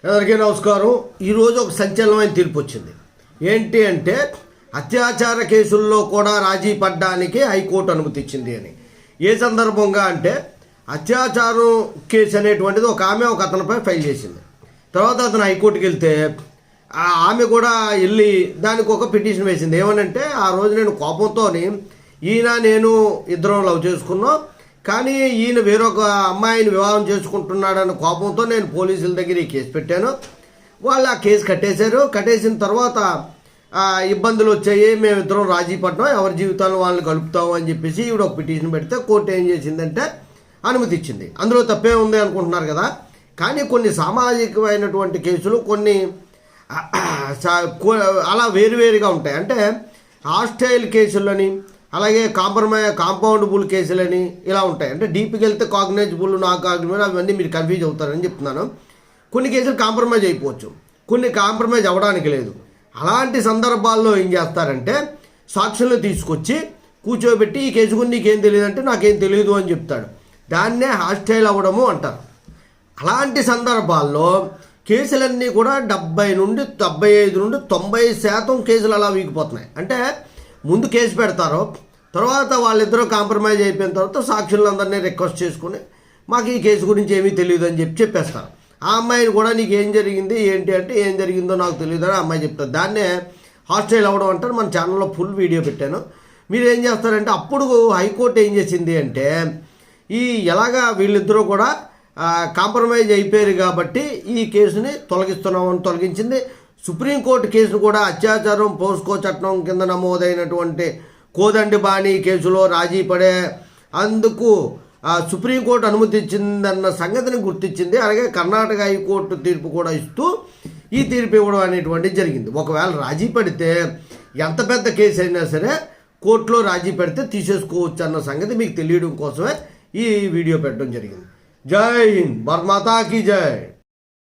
అందరికీ నమస్కారం. ఈరోజు ఒక సంచలనమైన తీర్పు వచ్చింది. ఏంటి అంటే అత్యాచార కేసుల్లో కూడా రాజీ పడ్డానికి హైకోర్టు అనుమతి ఇచ్చింది అని. ఏ సందర్భంగా అంటే అత్యాచారం కేసు అనేటువంటిది ఒక అతనిపై ఫైల్ చేసింది. తర్వాత అతను హైకోర్టుకి వెళ్తే ఆమె కూడా వెళ్ళి దానికి ఒక పిటిషన్ వేసింది. ఏమనంటే ఆ రోజు నేను కోపంతో నేను ఇద్దరం లవ్ చేసుకున్నాం, కానీ ఈయన వేరొక అమ్మాయిని వివాహం చేసుకుంటున్నాడన్న కోపంతో నేను పోలీసుల దగ్గర ఈ కేసు పెట్టాను. వాళ్ళు ఆ కేసు కట్టేశారు. కట్టేసిన తర్వాత ఇబ్బందులు వచ్చాయి, మేమిద్దరం రాజీ పడ్డాం, ఎవరి జీవితాలను వాళ్ళని కలుపుతాము అని చెప్పేసి ఈవిడ ఒక పిటిషన్ పెడితే కోర్టు ఏం చేసిందంటే అనుమతి ఇచ్చింది. అందులో తప్పే ఉంది అనుకుంటున్నారు కదా. కానీ కొన్ని సామాజికమైనటువంటి కేసులు కొన్ని అలా వేరువేరుగా ఉంటాయి. అంటే హాస్టైల్ కేసులని, అలాగే కాంపౌండబుల్ కేసులని ఇలా ఉంటాయి. అంటే డీప్కి వెళ్తే కాగ్నైజబుల్, నాన్ కాగ్నైజబుల్ అవన్నీ మీరు కన్ఫ్యూజ్ అవుతారని చెప్తున్నాను. కొన్ని కేసులు కాంప్రమైజ్ అయిపోవచ్చు, కొన్ని కాంప్రమైజ్ అవ్వడానికి లేదు. అలాంటి సందర్భాల్లో ఏం చేస్తారంటే సాక్షులను తీసుకొచ్చి కూర్చోబెట్టి ఈ కేసు గురించి నీకేం తెలియదు అంటే నాకేం తెలియదు అని చెప్తాడు. దాన్నే హాస్టైల్ అవ్వడము అంటారు. అలాంటి సందర్భాల్లో కేసులన్నీ కూడా 70 నుండి 75 నుండి 90% కేసులు అలా వీగిపోతున్నాయి. అంటే ముందు కేసు పెడతారు, తర్వాత వాళ్ళిద్దరూ కాంప్రమైజ్ అయిపోయిన తర్వాత సాక్షులందరినీ రిక్వెస్ట్ చేసుకుని మాకు ఈ కేసు గురించి ఏమీ తెలియదు అని చెప్పేస్తారు. ఆ అమ్మాయిని కూడా నీకు ఏం జరిగింది ఏంటి అంటే ఏం జరిగిందో నాకు తెలియదు అని అమ్మాయి చెప్తారు. దాన్నే హాస్టైల్ అవ్వడం అంటారు. మన ఛానల్లో ఫుల్ వీడియో పెట్టాను, మీరు ఏం చేస్తారంటే అప్పుడు హైకోర్టు ఏం చేసింది అంటే ఎలాగా వీళ్ళిద్దరూ కూడా కాంప్రమైజ్ అయిపోయారు కాబట్టి ఈ కేసుని తొలగిస్తున్నామని తొలగించింది. సుప్రీంకోర్టు కేసును కూడా అత్యాచారం పోస్కో చట్టం కింద నమోదైనటువంటి కోదండి బాణి కేసులో రాజీ పడే అందుకు సుప్రీంకోర్టు అనుమతి ఇచ్చిందన్న సంగతిని గుర్తించింది. అలాగే కర్ణాటక హైకోర్టు తీర్పు కూడా ఇస్తూ ఈ తీర్పు ఇవ్వడం అనేటువంటిది జరిగింది. ఒకవేళ రాజీ పడితే ఎంత పెద్ద కేసు అయినా సరే కోర్టులో రాజీ పెడితే తీసేసుకోవచ్చు అన్న సంగతి మీకు తెలియడం కోసమే ఈ వీడియో పెట్టడం జరిగింది. జై హింద్, భారత్ మాతా కీ జై.